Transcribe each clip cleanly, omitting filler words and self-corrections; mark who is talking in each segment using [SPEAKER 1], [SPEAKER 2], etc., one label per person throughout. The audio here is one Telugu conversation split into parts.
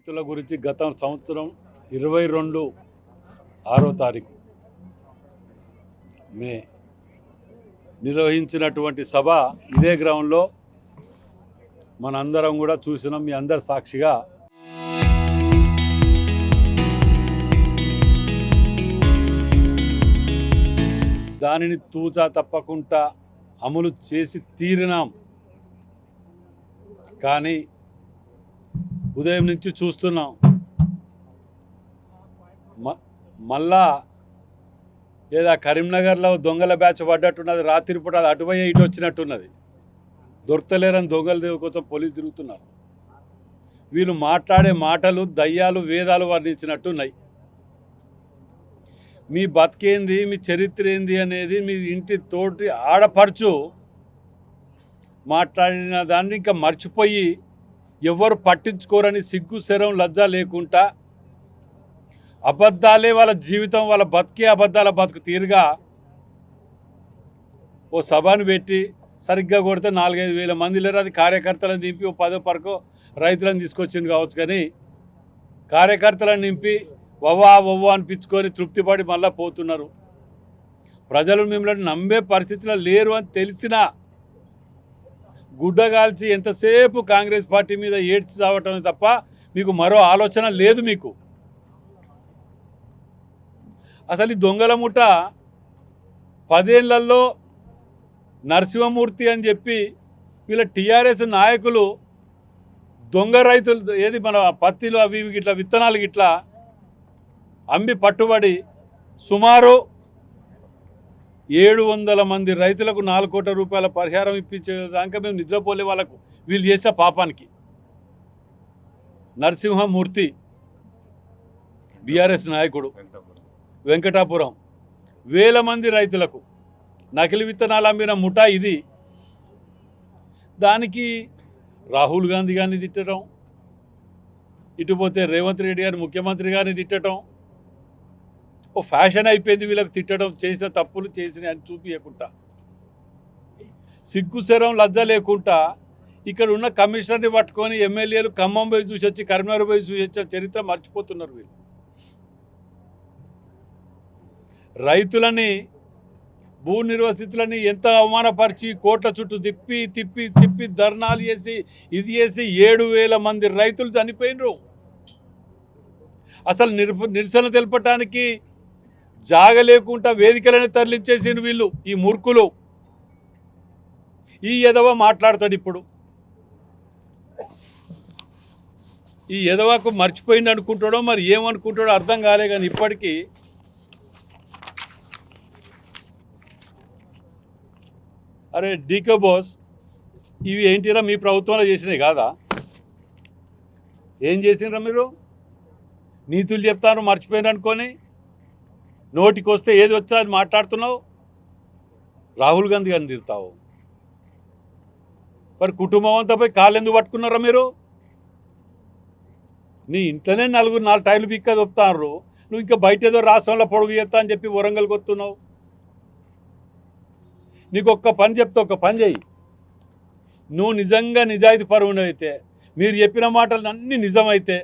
[SPEAKER 1] రైతుల గురించి గత సంవత్సరం 22/6 మే నిర్వహించినటువంటి సభ ఇదే గ్రౌండ్లో మనందరం కూడా చూసినాం. మీ అందరి సాక్షిగా దానిని తూచా తప్పకుండా అమలు చేసి తీరినాం. కానీ ఉదయం నుంచి చూస్తున్నాం, మళ్ళా లేదా కరీంనగర్లో దొంగల బ్యాచ్ పడ్డట్టున్నది. రాత్రి పూట అది అటుపోయే ఇటు వచ్చినట్టున్నది. దొరకలేరని దొంగల కోసం పోలీసు తిరుగుతున్నారు. వీళ్ళు మాట్లాడే మాటలు దయ్యాలు వేదాలు వర్ణించినట్టున్నాయి. మీ బతికేంది, మీ చరిత్ర ఏంది అనేది మీ ఇంటి తోటి ఆడపడుచు మాట్లాడిన దాన్ని ఇంకా మర్చిపోయి ఎవరు పట్టించుకోరని సిగ్గు శరం లజ్జ లేకుండా అబద్ధాలే వాళ్ళ జీవితం, వాళ్ళ బతికే అబద్ధాల బతుకు తీరుగా ఓ సభను పెట్టి సరిగ్గా కొడితే 4-5 వేల మంది లేరు. అది కార్యకర్తలను దింపి ఓ 10 పరకో రైతులను తీసుకొచ్చింది కావచ్చు. కానీ కార్యకర్తలను నింపి వవ్వా అనిపించుకొని తృప్తిపడి మళ్ళీ పోతున్నారు. ప్రజలు మిమ్మల్ని నమ్మే పరిస్థితిలో లేరు అని తెలిసినా గుడ్డగాల్చి ఎంతసేపు కాంగ్రెస్ పార్టీ మీద ఏడ్చి చావటం తప్ప మీకు మరో ఆలోచన లేదు. మీకు అసలు ఈ దొంగల ముఠ 10 ఏళ్లలో నరసింహమూర్తి అని చెప్పి వీళ్ళ టీఆర్ఎస్ నాయకులు దొంగ రైతులు ఏది మన పత్తిలు అవి ఇట్లా విత్తనాలు ఇట్లా అమ్మి పట్టుబడి సుమారు 700 మంది రైతులకు 4 కోట్ల రూపాయల పరిహారం ఇప్పించేదాకా మేము నిద్రపోలే వాళ్ళకు వీళ్ళు చేసిన పాపానికి. నరసింహమూర్తి బీఆర్ఎస్ నాయకుడు వెంకటాపురం వేల మంది రైతులకు నకిలీ విత్తనాలు అమ్మిన ముఠా ఇది. దానికి రాహుల్ గాంధీ గారిని తిట్టడం, ఇటుపోతే రేవంత్ రెడ్డి గారిని ముఖ్యమంత్రి గారిని తిట్టడం ఓ ఫ్యాషన్ అయిపోయింది. వీళ్ళకి తిట్టడం, చేసిన తప్పులు చేసిన అని చూపించకుండా సిగ్గుశరం లజ్జ లేకుండా ఇక్కడ ఉన్న కమిషనర్ని పట్టుకొని ఎమ్మెల్యేలు ఖమ్మం పోయి చూసి వచ్చి కరీంనగర్ పోయి చూసి వచ్చి చరిత్ర మర్చిపోతున్నారు. వీళ్ళు రైతులని భూ నిర్వసితులని ఎంత అవమానపరిచి కోట్ల చుట్టూ తిప్పి తిప్పి తిప్పి ధర్నాలు చేసి ఇది చేసి 7,000 మంది రైతులు చనిపోయినరు. అసలు నిరసన తెలపటానికి జాగ లేకుండా వేదికలని తరలించేసిన వీళ్ళు ఈ మూర్ఖులు. ఈ ఎదవ మాట్లాడతాడు ఇప్పుడు. ఈ ఎదవకు మర్చిపోయింది అనుకుంటాడో మరి ఏమనుకుంటాడో అర్థం కాలే. కానీ ఇప్పటికీ అరే డీకే బోస్, ఇవి ఏంటిరా మీ ప్రభుత్వంలో చేసినాయి కాదా? ఏం చేసినరా మీరు? నీతులు చెప్తాను మర్చిపోయిన అనుకొని నోటికి వస్తే ఏది వచ్చా అది మాట్లాడుతున్నావు. రాహుల్ గాంధీ గారిని తిడతావు. మరి కుటుంబం అంతా పోయి కాళ్ళు ఎందుకు పట్టుకున్నారా మీరు? నీ ఇంట్లోనే 4 టైర్లు బిక్క దొప్పుతారు. నువ్వు ఇంకా బయట ఏదో రాష్ట్రంలో పొడుగు చేస్తా అని చెప్పి వరంగల్ కొత్తున్నావు. నీకు ఒక్క పని చెప్తే ఒక్క పని చెయ్యి. నువ్వు నిజంగా నిజాయితీ పరువును అయితే, మీరు చెప్పిన మాటలు అన్నీ నిజమైతే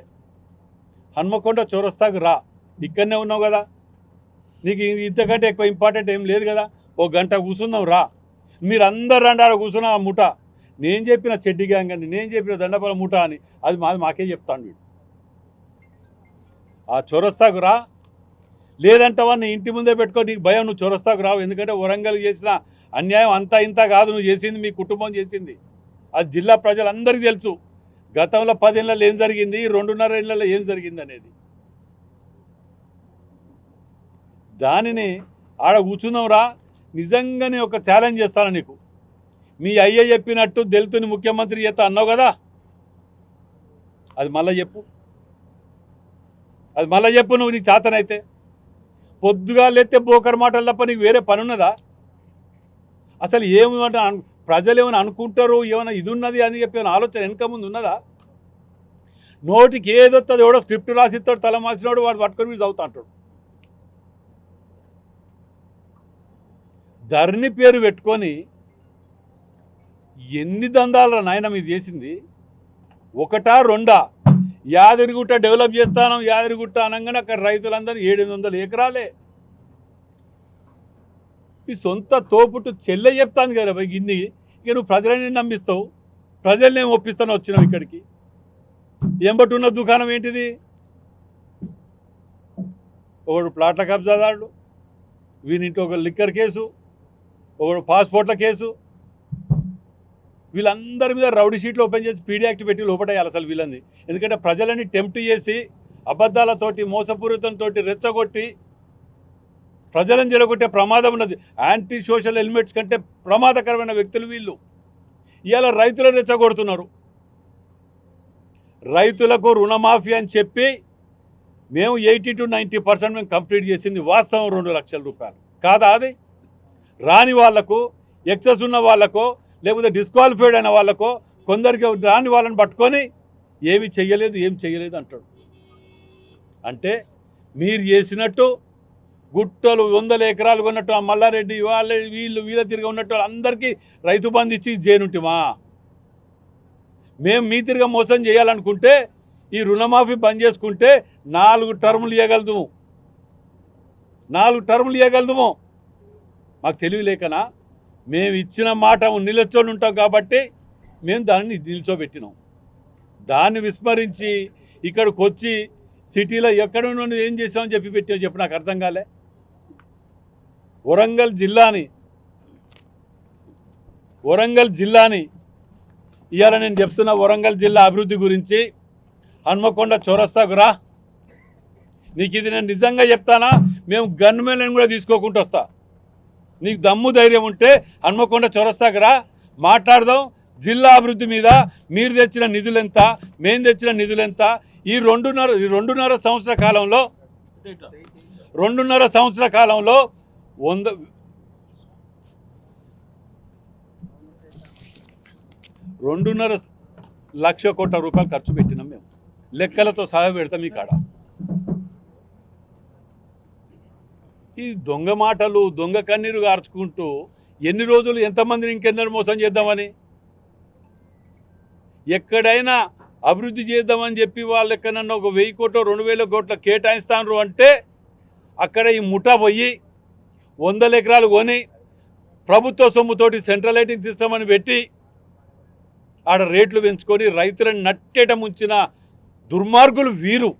[SPEAKER 1] హన్మకొండ చౌరస్తాకు రా. ఇక్కడనే ఉన్నావు కదా, నీకు ఇంతకంటే ఎక్కువ ఇంపార్టెంట్ ఏం లేదు కదా. 1 గంట కూర్చుందాం రా. మీరు అందరు రండి, ఆడ కూర్చున్నా ఆ ముఠ. నేను చెప్పిన చెడ్డి గ్యాంగ్ అని, నేను చెప్పిన దండపల ముఠ అని అది మాకే చెప్తాను వీడు. ఆ చౌరస్తాకు రా. లేదంటావా నీ ఇంటి ముందే పెట్టుకో. నీకు భయం, నువ్వు చౌరస్తాకు రావు. ఎందుకంటే వరంగల్ చేసిన అన్యాయం అంతా ఇంత కాదు. నువ్వు చేసింది మీ కుటుంబం చేసింది. అది జిల్లా ప్రజలందరికీ తెలుసు. గతంలో 10 ఏళ్ళలో ఏం జరిగింది, 2.5 ఏళ్ళలో ఏం జరిగింది అనేది. దానిని ఆడ కూర్చుందాం రా. నిజంగానే ఒక ఛాలెంజ్ చేస్తాను నీకు. మీ అయ్య చెప్పినట్టు దళితుని ముఖ్యమంత్రి చేస్తా అన్నావు కదా, అది మళ్ళీ చెప్పు. నువ్వు నీకు చేతనైతే. పొద్దుగా లేతే బోకర్ మాటలు తప్ప నీకు వేరే పని ఉన్నదా? అసలు ఏమంటే ప్రజలు ఏమైనా అనుకుంటారు, ఏమైనా ఇది ఉన్నది అని చెప్పి ఆలోచన వెనక ముందు ఉన్నదా? నోటికి ఏదొస్తుంది, ఎవడో స్క్రిప్ట్ రాసిస్తాడు, తల మార్చినోడు వాడు పట్టుకొని మీరు చదువుతా అంటాడు. ధరణి పేరు పెట్టుకొని ఎన్ని దందాలరా నాయన మీరు చేసింది? ఒకటా రెండా? యాదగిరిగుట్ట డెవలప్ చేస్తాను, యాదగిరిగుట్ట అనగానే అక్కడ రైతులందరూ 700 ఎకరాలే. ఈ సొంత తోపుట్టు చెల్లె చెప్తాను కదా ఇన్ని, ఇక నువ్వు ప్రజలని నమ్మిస్తావు, ప్రజల్ని ఏం ఒప్పిస్తాను వచ్చినావు ఇక్కడికి. ఎంబటి ఉన్న దుకాణం ఏంటిది? ఒకడు ప్లాట్ల కబ్జాదారుడు, వీనింటి ఒక లిక్కర్ కేసు, ఒకడు పాస్పోర్ట్ల కేసు, వీళ్ళందరి మీద రౌడీ షీట్లు ఓపెన్ చేసి పీడీ యాక్ట్ పెట్టి లోపటేయాలి అసలు వీళ్ళని. ఎందుకంటే ప్రజలని టెంప్ట్ చేసి అబద్ధాలతోటి మోసపూరితంతో రెచ్చగొట్టి ప్రజలను జరగొట్టే ప్రమాదం ఉన్నది. యాంటీ సోషల్ ఎలిమెంట్స్ కంటే ప్రమాదకరమైన వ్యక్తులు వీళ్ళు. ఇవాళ రైతులను రెచ్చగొడుతున్నారు. రైతులకు రుణమాఫీ అని చెప్పి మేము 80 to 90% మేము కంప్లీట్ చేసింది వాస్తవం 2 లక్షల రూపాయలు కాదా? అది రాని వాళ్లకు, ఎక్సెస్ ఉన్న వాళ్ళకో, లేకపోతే డిస్క్వాలిఫైడ్ అయిన వాళ్ళకో, కొందరికి రాని వాళ్ళని పట్టుకొని ఏమి చెయ్యలేదు, ఏం చెయ్యలేదు అంటాడు. అంటే మీరు చేసినట్టు గుట్టలు 100 ఎకరాలు కొన్నట్టు ఆ మల్లారెడ్డి వీళ్ళ తిరిగి ఉన్నట్టు అందరికీ రైతు బంధు ఇచ్చి చేయనుంటిమా? మేము మీ తిరిగి మోసం చేయాలనుకుంటే ఈ రుణమాఫీ బంద్ చేసుకుంటే 4 టర్ములు ఇవ్వగలుగుతాము, 4 టర్ములు ఇవ్వగలుగుతాము. మాకు తెలివి లేకనా? మేము ఇచ్చిన మాట నిలచొని ఉంటాం కాబట్టి మేము దాన్ని నిల్చోబెట్టినాం. దాన్ని విస్మరించి ఇక్కడికి వచ్చి సిటీలో ఎక్కడ నుండి ఏం చేసామని చెప్పి నాకు అర్థం కాలే. వరంగల్ జిల్లాని ఇవాళ నేను చెప్తున్న వరంగల్ జిల్లా అభివృద్ధి గురించి. హన్మకొండ చౌరస్తాకు రా, నీకు ఇది నేను నిజంగా చెప్తానా, మేము గన్మెన్లను కూడా తీసుకోకుండా వస్తా. నీకు దమ్ము ధైర్యం ఉంటే హన్మకొండ చౌరస్తాకు రా, మాట్లాడదాం. జిల్లా అభివృద్ధి మీద మీరు తెచ్చిన నిధులెంత, మేము తెచ్చిన నిధులెంత, ఈ రెండున్నర సంవత్సర కాలంలో 2.5 లక్ష కోట్ల రూపాయలు ఖర్చు పెట్టినాం మేము. లెక్కలతో సహా పెడతాం మీ కాడ. ఈ దొంగ మాటలు, దొంగ కన్నీరు గార్చుకుంటూ ఎన్ని రోజులు ఎంతమందిని ఇంకెన్నడూ మోసం చేద్దామని, ఎక్కడైనా అభివృద్ధి చేద్దామని చెప్పి వాళ్ళు ఎక్కడన్నా ఒక 1000 కోట్లు 2000 కోట్ల కేటాయిస్తాను అంటే అక్కడ ఈ ముఠా పోయి 100 ఎకరాలు కొని ప్రభుత్వ సొమ్ముతోటి సెంట్రల్ లైటింగ్ సిస్టమ్ అని పెట్టి ఆడ రేట్లు పెంచుకొని రైతులను నట్టేట ముంచిన దుర్మార్గులు వీరు.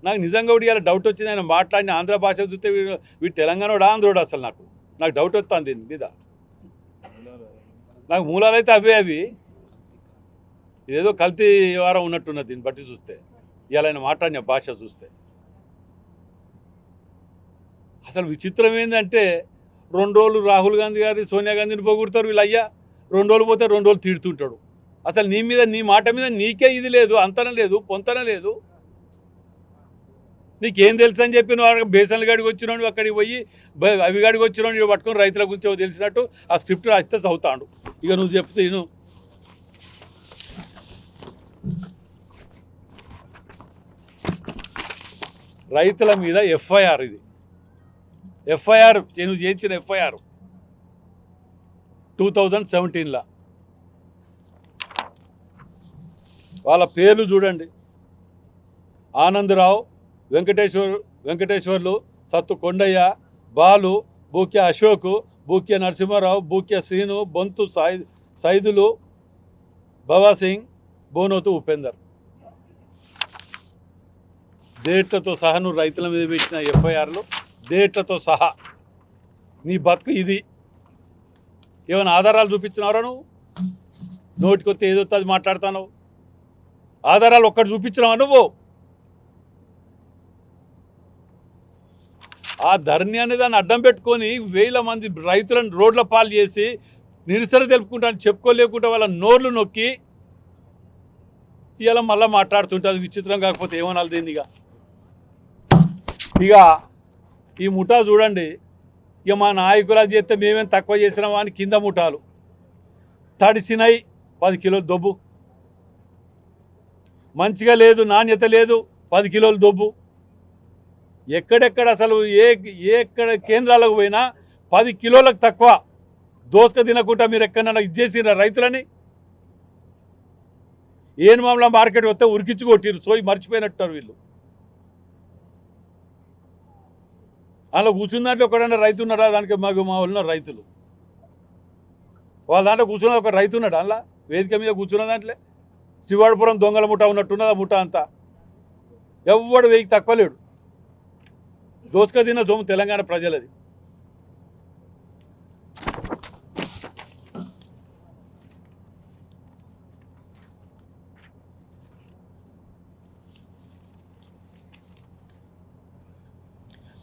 [SPEAKER 1] నాకు నిజంగా కూడా ఇలా డౌట్ వచ్చింది. ఆయన మాట్లాడిన ఆంధ్ర భాష చూస్తే వీడు తెలంగాణోడు ఆంధ్రోడు అసలు నాకు డౌట్ వస్తుంది దీని మీద. నాకు మూలాలు అయితే అవి ఇదేదో కల్తీ వ్యవహారం ఉన్నట్టున్నది దీన్ని బట్టి చూస్తే, ఇలా ఆయన మాట్లాడిన భాష చూస్తే. అసలు విచిత్రం ఏంటంటే 2 రోజులు రాహుల్ గాంధీ గారి సోనియా గాంధీని పొగుడతారు వీళ్ళు. అయ్యా 2 రోజులు పోతే 2 రోజులు తిడుతుంటాడు. అసలు నీ మాట మీద నీకే ఇది లేదు, అంతనం లేదు, పొంతన లేదు. నీకేం తెలుసు అని చెప్పి నువ్వు బేసన్ల గాడికి వచ్చినాడు, అక్కడికి పోయి అవి గాడికి వచ్చినాడు పట్టుకొని రైతుల గురించి తెలిసినట్టు ఆ స్క్రిప్ట్ రాస్తే చదువుతాడు. ఇక నువ్వు చెప్తే నువ్వు రైతుల మీద ఎఫ్ఐఆర్, ఇది ఎఫ్ఐఆర్ నువ్వు చేయించిన ఎఫ్ఐఆర్ 2017లో. వాళ్ళ పేర్లు చూడండి: ఆనందరావు, వెంకటేశ్వర్లు, సత్తు కొండయ్య, బాలు, బూక్య అశోక్, బూక్య నరసింహారావు, బూక్య శ్రీను, బొంతు సైదులు, భవాసింగ్, బోనోతు ఉపేందర్. డేట్లతో సహా నువ్వు రైతుల మీద పెట్టిన ఎఫ్ఐఆర్లు డేట్లతో సహా. నీ బతుకు ఇది. ఏమైనా ఆధారాలు చూపించినారా నువ్వు? నోటికొస్తే ఏదో అది మాట్లాడుతున్నావు. ఆధారాలు ఒక్కటి చూపించినావా నువ్వు? ఆ ధరణి అనే దాన్ని అడ్డం పెట్టుకొని 1000 మంది రైతులను రోడ్ల పాలు చేసి నిరసన తెలుపుకుంటా అని చెప్పుకోలేకుండా వాళ్ళ నోర్లు నొక్కి ఇలా మళ్ళీ మాట్లాడుతుంటే అది విచిత్రం కాకపోతే ఏమనాలి దీన్ని? ఇక ఈ ముఠా చూడండి. ఇక మా నాయకులా చేస్తే మేమేం తక్కువ చేసినామా అని కింద ముఠాలు తడిసినాయి 10 కిలోలు దొబ్బు, మంచిగా లేదు, నాణ్యత లేదు, 10 కిలోలు దొబ్బు. ఎక్కడెక్కడ అసలు ఎక్కడ కేంద్రాలకు పోయినా 10 కిలోలకు తక్కువ దోసక తినకుండా మీరు ఎక్కడన్నా ఇచ్చేసిన రైతులని ఏను మామూలు మార్కెట్ వస్తే ఉరికించి కొట్టిరు సోయి మర్చిపోయినట్టారు వీళ్ళు. అలా కూర్చున్న దాంట్లో ఒకడన్నా రైతు ఉన్నాడా? దానికి మాకు మా ఉన్న రైతులు వాళ్ళ దాంట్లో కూర్చున్న ఒక రైతు ఉన్నాడు అలా వేదిక మీద కూర్చున్న దాంట్లో. శ్రీవాడపురం దొంగల ముఠా ఉన్నట్టున్నది ఆ ముఠా అంతా. ఎవ్వడు వెయ్యికి తక్కువ లేడు. దోసుక తిన్న సొమ్ము తెలంగాణ ప్రజలది.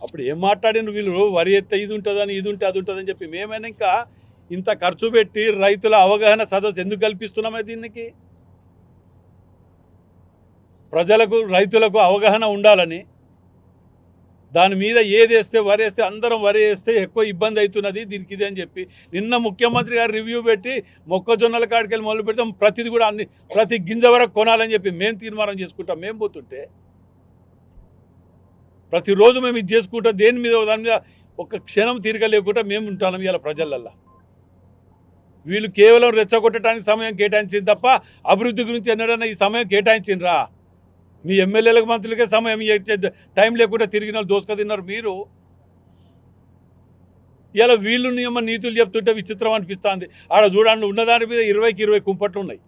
[SPEAKER 1] అప్పుడు ఏం మాట్లాడిన వీళ్ళు వరి ఎత్తే ఇది ఉంటుందని ఇది ఉంటే అది ఉంటుందని చెప్పి మేమైనా ఇంకా ఇంత ఖర్చు పెట్టి రైతుల అవగాహన సదస్సు ఎందుకు కల్పిస్తున్నామే? దీనికి ప్రజలకు రైతులకు అవగాహన ఉండాలని దాని మీద ఏది వేస్తే వరి వేస్తే అందరం వరి వేస్తే ఎక్కువ ఇబ్బంది అవుతున్నది దీనికి ఇది అని చెప్పి నిన్న ముఖ్యమంత్రి గారు రివ్యూ పెట్టి మొక్కజొన్నల కాడికి వెళ్ళి మొదలు పెడతాం ప్రతిది కూడా ప్రతి గింజ వరకు కొనాలని చెప్పి మేము తీర్మానం చేసుకుంటాం. మేము పోతుంటే ప్రతిరోజు మేము ఇది చేసుకుంటాం. దేని మీద దాని మీద ఒక క్షణం తీరిక లేకుండా మేము ఉంటాం ఇలా ప్రజలల్లో. వీళ్ళు కేవలం రెచ్చగొట్టడానికి సమయం కేటాయించింది తప్ప అభివృద్ధి గురించి ఎన్నడన్నా ఈ సమయం కేటాయించిండ్రా? మీ ఎమ్మెల్యేలకు మంత్రులకే సమయం టైం లేకుండా తిరిగిన దోసుక తిన్నారు మీరు. ఇలా వీళ్ళు నియమ నీతులు చెప్తుంటే విచిత్రం అనిపిస్తుంది. ఆడ చూడండి ఉన్నదాని మీద 20కి 20 కుంపట్లు ఉన్నాయి.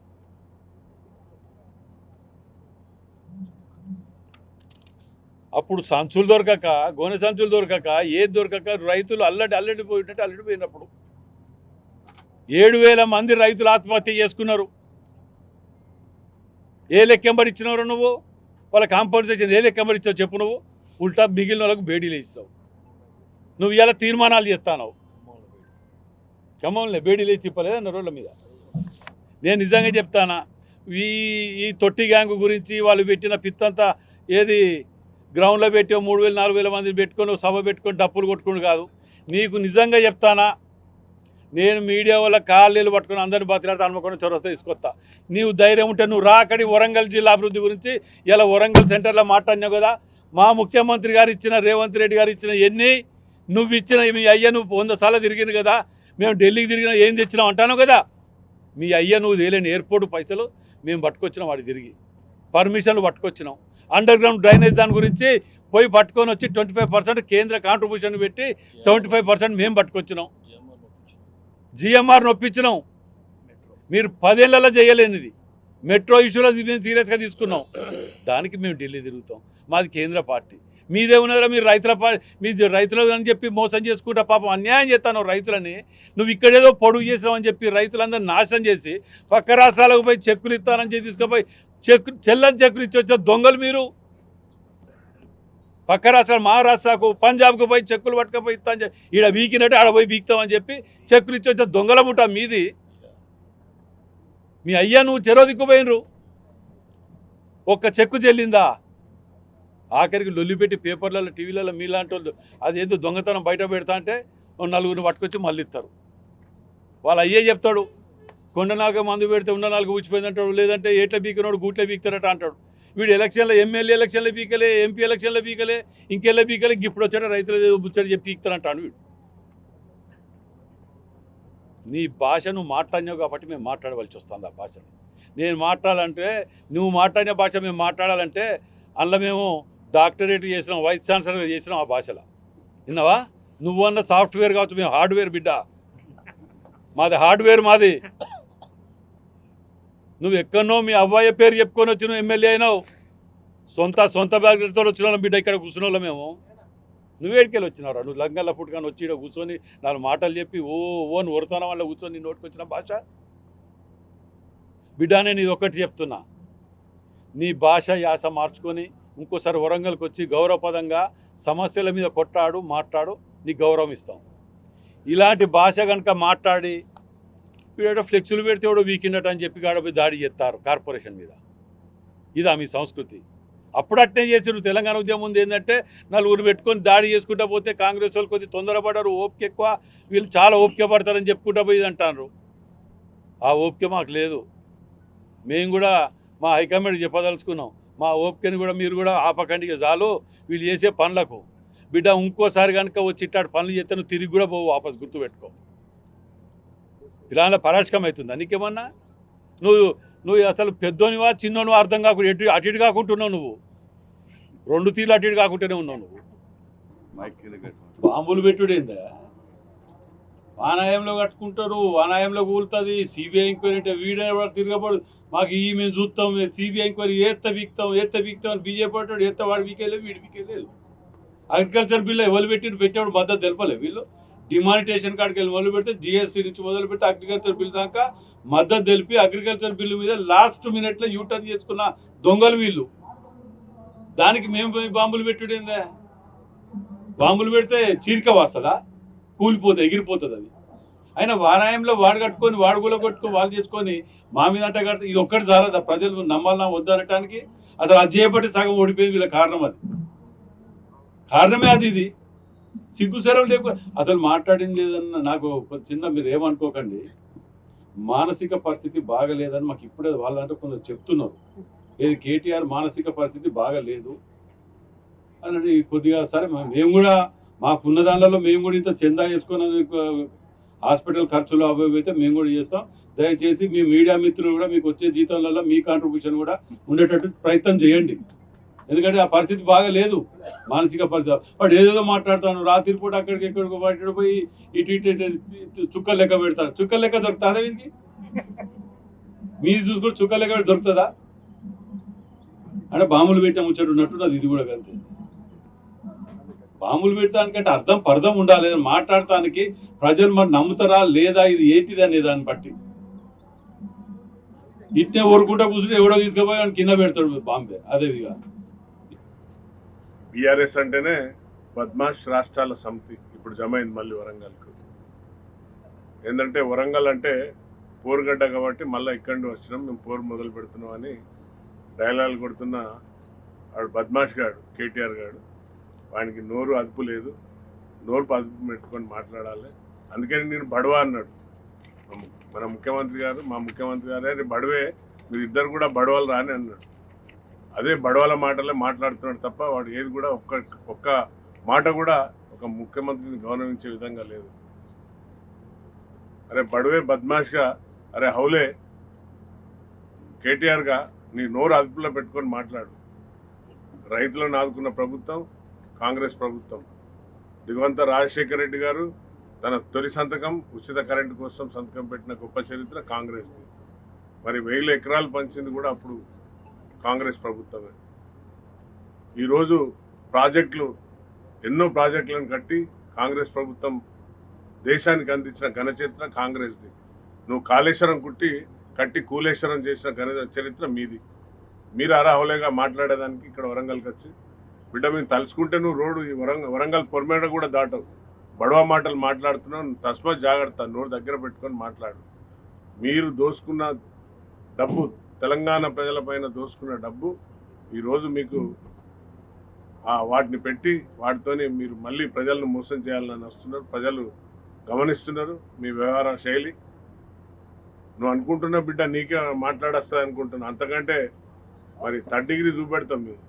[SPEAKER 1] అప్పుడు సంచులు దొరకక గోనె సంచులు దొరకక ఏది దొరకక రైతులు అల్లడిపోయినట్టు అల్లడిపోయినప్పుడు 7,000 మంది రైతులు ఆత్మహత్య చేసుకున్నారు. ఏ లెక్కెంబడి ఇచ్చినవరు నువ్వు? వాళ్ళ కాంపన్సేషన్ ఏ లెక్కెంబడి ఇచ్చావు చెప్పు? నువ్వు ఉల్టా మిగిలిన వాళ్ళకు బేడీలు ఇస్తావు. నువ్వు ఇలా తీర్మానాలు చేస్తావు. ఖమ్మంలో బేడీలు వేసి తిప్పలేదన్న రోడ్ల మీద. నేను నిజంగా చెప్తానా, ఈ తొట్టి గ్యాంగు గురించి వాళ్ళు పెట్టిన పిత్తంతా ఏది గ్రౌండ్లో పెట్టి 3,000-4,000 మందిని పెట్టుకొని సభ పెట్టుకొని డప్పులు కొట్టుకుని కాదు. నీకు నిజంగా చెప్తానా, నేను మీడియా వల్ల కాళ్ళీళ్ళు పట్టుకుని అందరిని బతిలాడితే హన్మకొండ చొరవతో తీసుకొస్తా. నీవు ధైర్యం ఉంటే నువ్వు రాకడి వరంగల్ జిల్లా అభివృద్ధి గురించి ఇలా వరంగల్ సెంటర్లో మాట్లాడినావు కదా. మా ముఖ్యమంత్రి గారు ఇచ్చిన రేవంత్ రెడ్డి గారు ఇచ్చిన ఎన్ని నువ్వు ఇచ్చిన మీ అయ్య నువ్వు 100 సార్లు తిరిగింది కదా. మేము ఢిల్లీకి తిరిగినా ఏం తెచ్చినాం అంటాను కదా. మీ అయ్య నువ్వు తేలేని ఎయిర్పోర్ట్ పైసలు మేము పట్టుకొచ్చినాం, వాడి తిరిగి పర్మిషన్లు పట్టుకొచ్చినాం. అండర్ గ్రౌండ్ డ్రైనేజ్ దాని గురించి పోయి పట్టుకొని వచ్చి 25% కేంద్ర కాంట్రిబ్యూషన్ పెట్టి 75% మేము పట్టుకొచ్చినాం. జిఎంఆర్ నొప్పించినాం. మీరు 10 ఏళ్లలో చేయలేనిది మెట్రో ఇష్యూలో మేము సీరియస్గా తీసుకున్నాం. దానికి మేము ఢిల్లీ తిరుగుతాం. మాది కేంద్ర పార్టీ. మీదే ఉన్నదా? మీరు రైతుల అని చెప్పి మోసం చేసుకుంటా పాపం అన్యాయం చేస్తాను రైతులని. నువ్వు ఇక్కడేదో పొడుగు చేసినావు అని చెప్పి రైతులందరూ నాశనం చేసి పక్క రాష్ట్రాలకు పోయి చెక్కులు ఇస్తానని చెప్పి తీసుకుపోయి చెల్లని చెక్కులు ఇచ్చి వచ్చే దొంగలు మీరు. పక్క రాష్ట్రాలు మహారాష్ట్రకు పంజాబ్కు పోయి చెక్కులు పట్టుకపోయి ఇస్తా అని చెప్పి ఈడ వీకినట్టు ఆడ పోయి వీక్తామని చెప్పి చెక్కులు ఇచ్చి వచ్చే దొంగల ముఠా మీది. మీ అయ్యా నువ్వు చెరో దిక్కుపోయినరు. ఒక్క చెక్కు చెల్లిందా? ఆఖరికి లొల్లిపెట్టి పేపర్లలో టీవీలలో మీలాంటి వాళ్ళు అదేదో దొంగతనం బయట పెడతా అంటే 4 పట్టుకొచ్చి మళ్ళీ ఇస్తారు. వాళ్ళు అయ్యే చెప్తాడు, కొండ నాలుగు మందు పెడితే ఉన్న 4 ఊచిపోయింది అంటాడు. లేదంటే ఏట్ల బీకినోడు గూట్లే బీకుతారట అంటాడు. వీడు ఎలక్షన్లో ఎమ్మెల్యే ఎలక్షన్లో బీకలే, ఎంపీ ఎలక్షన్లో బీకలే, ఇంకెళ్ళ బీకలే, ఇప్పుడు వచ్చాడు రైతులు బుచ్చడి చెప్పి బీకుతారంటాడు వీడు. నీ భాష నువ్వు మాట్లాడినావు కాబట్టి మేము మాట్లాడవలసి వస్తుంది. ఆ భాషను నేను మాట్లాడాలంటే, నువ్వు మాట్లాడిన భాష మేము మాట్లాడాలంటే అందులో మేము డాక్టరేట్ చేసినాం, వైస్ ఛాన్సలర్గా చేసినాం ఆ భాషలో. విన్నావా? నువ్వు అన్న సాఫ్ట్వేర్ కావచ్చు, మేము హార్డ్వేర్ బిడ్డ. మాది హార్డ్వేర్ మాది. నువ్వు ఎక్కడనో మీ అవ్వయ్య పేరు చెప్పుకొని వచ్చి నువ్వు ఎమ్మెల్యే అయినావు. సొంత బ్యాగ్తో వచ్చిన వాళ్ళం బిడ్డ. ఇక్కడ కూర్చున్న వాళ్ళం మేము. నువ్వేడికెళ్ళి వచ్చినారా? నువ్వు లంగల్ల పుట్టుకొని వచ్చి ఇక్కడ కూర్చొని 4 మాటలు చెప్పి ఓన్ వరతాన వల్ల కూర్చొని నీ నోటికి వచ్చిన భాష బిడ్డ. నేను ఇది ఒక్కటి చెప్తున్నా, నీ భాష యాస మార్చుకొని ఇంకోసారి వరంగల్కి వచ్చి గౌరవపదంగా సమస్యల మీద మాట్లాడు, నీకు గౌరవం ఇస్తాం. ఇలాంటి భాష కనుక మాట్లాడి వీడో ఫ్లెక్సులు పెడితే ఎవడో వీకిండట అని చెప్పి గాడపోయి దాడి చేస్తారు కార్పొరేషన్ మీద. ఇదా మీ సంస్కృతి? అప్పుడు అట్నే చేసారు. తెలంగాణ ఉద్యమం ముందు ఏంటంటే 4 పెట్టుకొని దాడి చేసుకుంటా పోతే కాంగ్రెస్ వాళ్ళు కొద్దిగా తొందరపడ్డారు, ఓపిక ఎక్కువ, వీళ్ళు చాలా ఓపిక పడతారని చెప్పుకుంటా పోయి అంటారు. ఆ ఓపిక మాకు లేదు. మేము కూడా మా హైకమాండ్ చెప్పదలుచుకున్నాం, మా ఓపికని కూడా మీరు కూడా ఆపకండి చాలు వీళ్ళు చేసే పనులకు. బిడ్డ ఇంకోసారి కనుక వచ్చి ఇట్టాడు పనులు చేస్తే నువ్వు తిరిగి కూడా పోవు, వాపస్ గుర్తుపెట్టుకో. ఇలా పరాజకం అవుతుందా నీకేమన్నా? నువ్వు నువ్వు అసలు పెద్దోనివా చిన్నోనివా అర్థం కాకుండా అటు ఇటు కాకుంటున్నావు నువ్వు. 2 తీర్లు అటు ఇటు కాకుంటూనే ఉన్నావు నువ్వు. బాంబులు పెట్టుడేందా? వానాయంలో కట్టుకుంటారు, వానాయంలో కూలుతుంది. సిబిఐ ఎంక్వైరీ అంటే వీడియో తిరగబడు, మాకు ఈ మేము చూస్తాం, సిబిఐ ఎంక్వైరీ ఏత్త వీక్తాం అని బీజేపీ పట్టాడు. ఏత్త వాడు వీకేలేదు, వీడు వీకేలేదు. అగ్రికల్చర్ బిల్లు ఎవరు పెట్టేవాడు మద్దతు తెలపలేదు వీళ్ళు. డిమానిటేషన్ కాడికి వెళ్ళి మొదలు పెడితే, జిఎస్టీ నుంచి మొదలు పెడితే అగ్రికల్చర్ బిల్ దాకా మద్దతు తెలిపి అగ్రికల్చర్ బిల్లు మీద లాస్ట్ మినిట్లో యూటర్న్ చేసుకున్న దొంగలు వీళ్ళు. దానికి మేము బాంబులు పెట్టుడేందా? బాంబులు పెడితే చీరిక వస్తుందా? కూలిపోతుంది, ఎగిరిపోతుంది అది. అయినా వారాయంలో వాడు కట్టుకొని వాడుగులో కొట్టుకొని వాళ్ళు చేసుకొని మా మీద అంట కడితే ఇది ఒక్కటి సారదా ప్రజలు నమ్మాలన్నా వద్దనటానికి? అసలు అది చేయబట్టి సగం ఓడిపోయింది వీళ్ళ కారణం. అది కారణమే అది. ఇది సిగ్గు సెరవు లేకు అసలు మాట్లాడింది లేదన్న. నాకు చిన్న మీరు ఏమనుకోకండి, మానసిక పరిస్థితి బాగలేదని మాకు ఇప్పుడే వాళ్ళంటే కొందరు చెప్తున్నారు. ఏది కేటీఆర్ మానసిక పరిస్థితి బాగలేదు అని కొద్దిగా సరే మేము కూడా మాకున్న దానిలో మేము కూడా ఇంత చందా చేసుకున్న హాస్పిటల్ ఖర్చులు అవి అయితే మేము కూడా చేస్తాం. దయచేసి మీ మీడియా మిత్రులు కూడా మీకు వచ్చే జీతాలలో మీ కాంట్రిబ్యూషన్ కూడా ఉండేటట్టు ప్రయత్నం చేయండి. ఎందుకంటే ఆ పరిస్థితి బాగా లేదు, మానసిక పరిస్థితి. వాడు ఏదేదో మాట్లాడతాను, రాత్రి పూట అక్కడికి ఎక్కడికి బయట పోయి ఇటు ఇటు చుక్కలు లెక్క పెడతాను. చుక్కలు లెక్క దొరుకుతుందా వీరికి? మీరు చూసుకుంటే చుక్కలు లెక్క దొరుకుతుందా? అంటే బాంబులు పెట్టే ముచ్చట ఉన్నట్టు ఇది కూడా కలిసి బాంబులు పెట్టడానికంటే అర్థం పర్థం ఉండాలి. మాట్లాడటానికి ప్రజలు మరి నమ్ముతారా లేదా, ఇది ఏంటిది అనే దాన్ని బట్టి. ఇట్నే ఊరుకుంటా కూర్చుంటే ఎవడో తీసుకుపోయి కింద పెడతాడు బాంబే. అదేవిగా
[SPEAKER 2] బీఆర్ఎస్ అంటేనే బద్మాష్ రాష్ట్రాల సమితి ఇప్పుడు జమ అయింది మళ్ళీ వరంగల్కు. ఏంటంటే వరంగల్ అంటే పోరుగడ్డ కాబట్టి మళ్ళీ ఇక్కడి వచ్చినాం, మేము పోరు మొదలు పెడుతున్నాం అని డైలాగ్ కొడుతున్న వాడు బద్మాష్ గాడు కేటీఆర్ గాడు. వానికి నోరు అదుపు లేదు, నోరు అదుపు పెట్టుకొని మాట్లాడాలి. అందుకని నేను బడవా అన్నాడు మన ముఖ్యమంత్రి గారు. మా ముఖ్యమంత్రి గారే బడవే, మీరు ఇద్దరు కూడా బడవలు రాని అన్నాడు. అదే బడవల మాటలే మాట్లాడుతున్నాడు తప్ప వాడు ఏది కూడా ఒక్క మాట కూడా ఒక ముఖ్యమంత్రిని గౌరవించే విధంగా లేదు. అరే బడవే బద్మాష్గా, అరే హౌలే కేటీఆర్గా నీ నోరు అదుపులో పెట్టుకొని మాట్లాడు. రైతులను ఆదుకున్న ప్రభుత్వం కాంగ్రెస్ ప్రభుత్వం. దిగవంత రాజశేఖర రెడ్డి గారు తన తొలి సంతకం ఉచిత కరెంటు కోసం సంతకం పెట్టిన గొప్ప చరిత్ర కాంగ్రెస్ది. మరి 1000 ఎకరాలు పంచింది కూడా అప్పుడు కాంగ్రెస్ ప్రభుత్వమే. ఈరోజు ప్రాజెక్టులు ఎన్నో ప్రాజెక్టులను కట్టి కాంగ్రెస్ ప్రభుత్వం దేశానికి అందించిన ఘనచరిత్ర కాంగ్రెస్ది. నువ్వు కాళేశ్వరం కట్టి కూలేశ్వరం చేసిన చరిత్ర మీది. మీరు అర్హులేగా మాట్లాడేదానికి ఇక్కడ వరంగల్కి వచ్చి బిడ్డ మేము తలుచుకుంటే నువ్వు రోడ్డు ఈ వరంగల్ పొరమేడ కూడా దాటవు. బడవ మాటలు మాట్లాడుతున్నావు, తస్మాత్ జాగ్రత్త, నోరు దగ్గర పెట్టుకొని మాట్లాడు. మీరు దోసుకున్న డబ్బు, తెలంగాణ ప్రజలపైన దోసుకున్న డబ్బు ఈరోజు మీకు వాటిని పెట్టి వాటితోనే మీరు మళ్ళీ ప్రజలను మోసం చేయాలని వస్తున్నారు. ప్రజలు గమనిస్తున్నారు మీ వ్యవహార శైలి. నువ్వు అనుకుంటున్న బిడ్డ నీకే మాట్లాడేస్తుంది అనుకుంటున్నావు. అంతకంటే మరి 3rd డిగ్రీ చూపెడతాం మేము.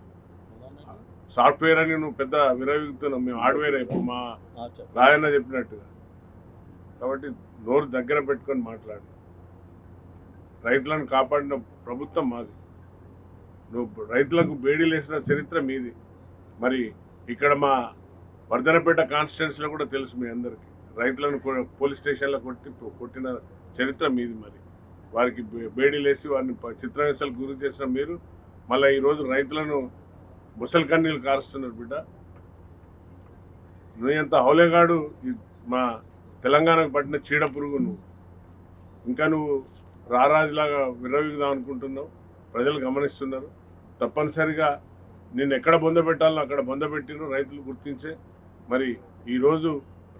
[SPEAKER 2] సాఫ్ట్వేర్ అని నువ్వు పెద్ద విరవిగుతున్నావు, మేము హార్డ్వేర్ అయిపోయి మా రాయన్న చెప్పినట్టుగా. కాబట్టి నోరు దగ్గర పెట్టుకొని మాట్లాడు. రైతులను కాపాడిన ప్రభుత్వం మాది. నువ్వు రైతులకు బేడీలు వేసిన చరిత్ర మీది. మరి ఇక్కడ మా వర్ధనపేట కాన్స్టిట్యున్సీలో కూడా తెలుసు మీ అందరికీ. రైతులను పోలీస్ స్టేషన్లో కొట్టిన చరిత్ర మీది. మరి వారికి బేడీలు వేసి వారిని చిత్రహింసలకు గురి చేసిన మీరు మళ్ళీ ఈరోజు రైతులను ముసలి కన్నీళ్ళు కారుస్తున్నారు బిడ్డ. నువ్వు ఎంత హౌలేగాడు, మా తెలంగాణకు పట్టిన చీడ పురుగు నువ్వు. ఇంకా నువ్వు రారాజులాగా విరవిగుదాం అనుకుంటున్నావు. ప్రజలు గమనిస్తున్నారు. తప్పనిసరిగా నిన్ను ఎక్కడ బొందబెట్టాలో అక్కడ బొందబెట్టిన రైతులు గుర్తించే. మరి ఈరోజు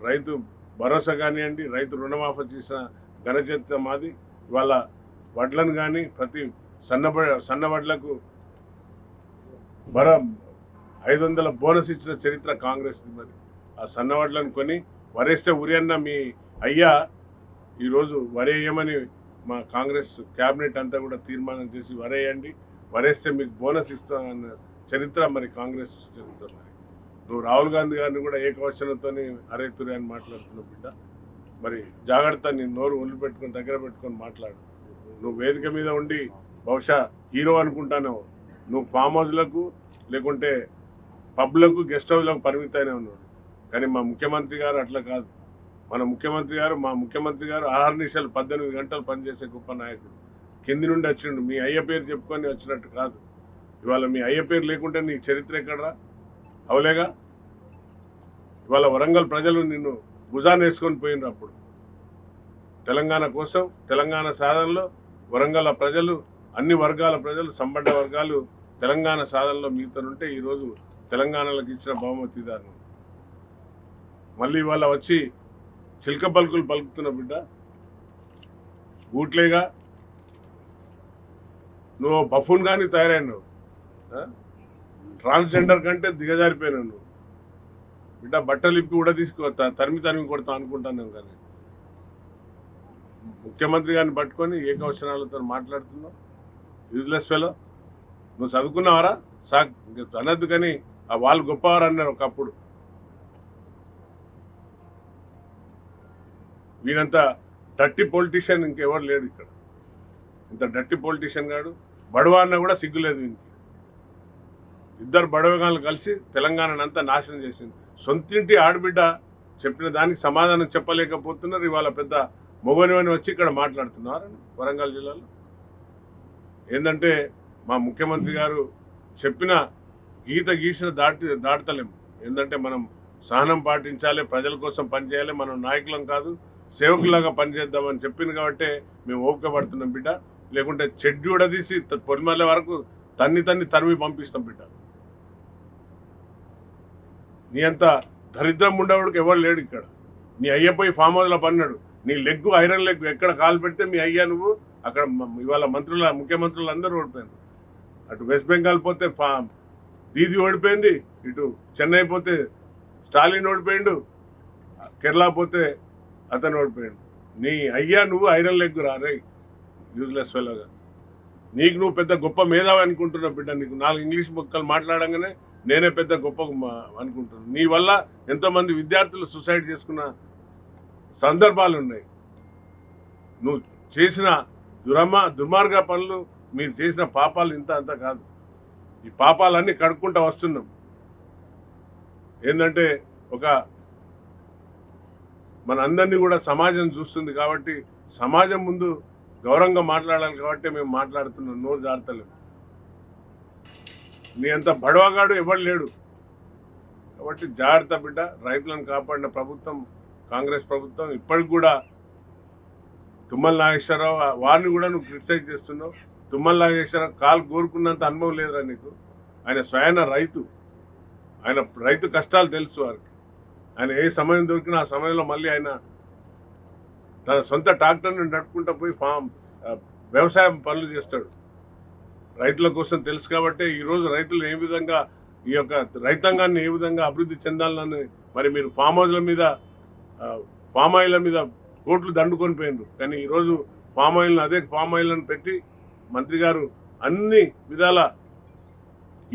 [SPEAKER 2] రైతు భరోసా కానివ్వండి, రైతు రుణమాఫీ చేసిన ఘనచరిత్ర మాది. ఇవాళ వడ్లను కానీ ప్రతి సన్న వడ్లకు 500 బోనస్ ఇచ్చిన చరిత్ర కాంగ్రెస్ది. మరి ఆ సన్నవడ్లను కొని వరేస్తే ఉరియన్న మీ అయ్యా ఈరోజు వరేయమని మా కాంగ్రెస్ క్యాబినెట్ అంతా కూడా తీర్మానం చేసి వరేయండి, వరేస్తే మీకు బోనస్ ఇస్తామన్న చరిత్ర మరి కాంగ్రెస్ చరిత్ర. మరి నువ్వు రాహుల్ గాంధీ గారిని కూడా ఏకవచనంతో అరే తురే అని మాట్లాడుతున్నావు బిడ్డ. మరి జాగ్రత్త, నీ నోరు ఒళ్ళు పెట్టుకొని దగ్గర పెట్టుకొని మాట్లాడు. నువ్వు వేదిక మీద ఉండి బహుశా హీరో అనుకుంటాను, నువ్వు ఫామ్ హౌస్లకు లేకుంటే పబ్లకు గెస్ట్ హౌస్లకు పరిమితమైనా ఉన్నాడు. కానీ మా ముఖ్యమంత్రి గారు అట్లా కాదు. మా ముఖ్యమంత్రి గారు 6 నిమిషాలు 18 గంటలు పనిచేసే గొప్ప నాయకుడు. కింది నుండి వచ్చిండు. మీ అయ్య పేరు చెప్పుకొని వచ్చినట్టు కాదు. ఇవాళ మీ అయ్య పేరు లేకుంటే నీ చరిత్ర ఎక్కడరా? అవలేగా. ఇవాళ వరంగల్ ప్రజలు నిన్ను భుజాన్ని వేసుకొని పోయినరు. అప్పుడు తెలంగాణ కోసం, తెలంగాణ సాధనలో వరంగల్ ప్రజలు, అన్ని వర్గాల ప్రజలు, సంబడ్డ వర్గాలు తెలంగాణ సాధనలో మీతోనుంటే ఈరోజు తెలంగాణలోకి ఇచ్చిన బహుమతిదారులు. మళ్ళీ ఇవాళ వచ్చి చిలక పలుకులు పలుకుతున్న బిడ్డ ఊట్లేగా. నువ్వు బఫూన్ కానీ తయారైనావు. ట్రాన్స్జెండర్ కంటే దిగజారిపోయినావు నువ్వు బిడ్డ. బట్టలు ఇప్పి కూడా తీసుకో తరిమి కొడతావు అనుకుంటాను. కానీ ముఖ్యమంత్రి గారిని పట్టుకొని ఏకవచనాలతో మాట్లాడుతున్నావు. Useless fellow. నువ్వు చదువుకున్నావారా? అనద్దు. కానీ ఆ వాళ్ళు గొప్పవారు అన్నారు ఒకప్పుడు. వీనంత డర్టీ పొలిటీషియన్ ఇంకెవరు లేడు ఇక్కడ. ఇంత డర్టీ పొలిటీషియన్ గాడు. బడవ అన్న కూడా సిగ్గులేదు వీనికి. ఇద్దరు బడవగాళ్ళు కలిసి తెలంగాణను అంతా నాశనం చేసింది. సొంతింటి ఆడబిడ్డ చెప్పిన దానికి సమాధానం చెప్పలేకపోతున్నారు. ఇవాళ పెద్ద మొగనివని వచ్చి ఇక్కడ మాట్లాడుతున్నారు వరంగల్ జిల్లాలో. ఏంటంటే మా ముఖ్యమంత్రి గారు చెప్పిన గీత గీసిన దాటలేము. ఏంటంటే మనం సహనం పాటించాలి, ప్రజల కోసం పనిచేయాలి, మనం నాయకులం కాదు సేవకులాగా పనిచేద్దామని చెప్పింది కాబట్టి మేము ఓపిక పడుతున్నాం బిడ్డ. లేకుంటే చెడ్డి కూడా తీసి పొలిమర్ల వరకు తరిమి పంపిస్తాం బిడ్డ. నీ అంత దరిద్రం ఉండేవాడికి ఎవరు లేడు ఇక్కడ. నీ అయ్య పోయి ఫామ్ హౌస్లో పన్నాడు. నీ లెగ్గు ఐరన్ లెగ్గు ఎక్కడ కాలు పెడితే మీ అయ్యా నువ్వు అక్కడ. ఇవాళ ముఖ్యమంత్రులు అందరూ ఓడిపోయింది. అటు వెస్ట్ బెంగాల్ పోతే దీది ఓడిపోయింది, ఇటు చెన్నై పోతే స్టాలిన్ ఓడిపోయిండు, కేరళ పోతే అతను ఓడిపోయాడు. నీ అయ్యా నువ్వు ఐరన్ లెగ్ రే యూజ్లెస్ ఫెలోగా. నీకు నువ్వు పెద్ద గొప్ప మేధావి అనుకుంటున్నావు బిడ్డ. నీకు 4 ఇంగ్లీష్ ముక్కలు మాట్లాడంగానే నేనే పెద్ద గొప్ప అనుకుంటున్నాను. నీ వల్ల ఎంతోమంది విద్యార్థులు సూసైడ్ చేసుకున్న సందర్భాలు ఉన్నాయి. నువ్వు చేసిన దుర్మార్గ పనులు, మీరు చేసిన పాపాలు ఇంత అంత కాదు. ఈ పాపాలన్నీ కడుక్కుంటూ వస్తున్నాం. ఏంటంటే మన అందరినీ కూడా సమాజం చూస్తుంది కాబట్టి, సమాజం ముందు గౌరవంగా మాట్లాడాలి కాబట్టి మేము మాట్లాడుతున్నాం. నోరు జాగ్రత్తలేదు. నీ అంత బడవగాడు ఎవడు లేడు కాబట్టి జాగ్రత్త బిడ్డ. రైతులను కాపాడిన ప్రభుత్వం కాంగ్రెస్ ప్రభుత్వం. ఇప్పటికి కూడా తుమ్మల నాగేశ్వరరావు వారిని కూడా నువ్వు క్రిటిసైజ్ చేస్తున్నావు. తుమ్మల నాగేశ్వరరావు కాలు కోరుకున్నంత అనుభవం లేదురా నీకు. ఆయన స్వయాన రైతు. ఆయన రైతు కష్టాలు తెలుసు వారికి. ఆయన ఏ సమయం దొరికినా ఆ సమయంలో మళ్ళీ ఆయన తన సొంత ట్రాక్టర్ని నడుపుకుంటూ పోయి వ్యవసాయం పనులు చేస్తాడు. రైతుల కోసం తెలుసు కాబట్టి ఈరోజు రైతులు ఏ విధంగా ఈ యొక్క రైతాంగాన్ని ఏ విధంగా అభివృద్ధి చెందాలని మరి మీరు ఫామ్ హౌస్ల మీద పామ్ ఆయిల్ మీద కోట్లు దండుకొని పోయినారు. కానీ ఈరోజు అదే ఫామ్ ఆయిల్ని పెట్టి మంత్రి గారు అన్ని విధాల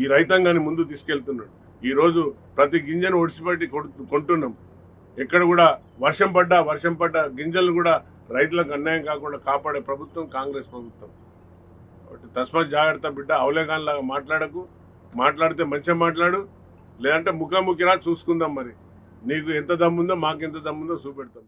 [SPEAKER 2] ఈ రైతాంగాన్ని ముందు తీసుకెళ్తున్నాడు. ఈరోజు ప్రతి గింజను ఒడిసిపెట్టి కొంటున్నాం. ఎక్కడ కూడా వర్షం పడ్డ గింజలు కూడా రైతులకు అన్యాయం కాకుండా కాపాడే ప్రభుత్వం కాంగ్రెస్ ప్రభుత్వం. కాబట్టి తస్మాత్ జాగ్రత్త బిడ్డ. అవలేగాన్లాగా మాట్లాడకు. మాట్లాడితే మంచిగా మాట్లాడు, లేదంటే ముఖాముఖిరా చూసుకుందాం. మరి నీకు ఎంత దమ్ముందో మాకు ఎంత దమ్ముందో చూపెడతాం.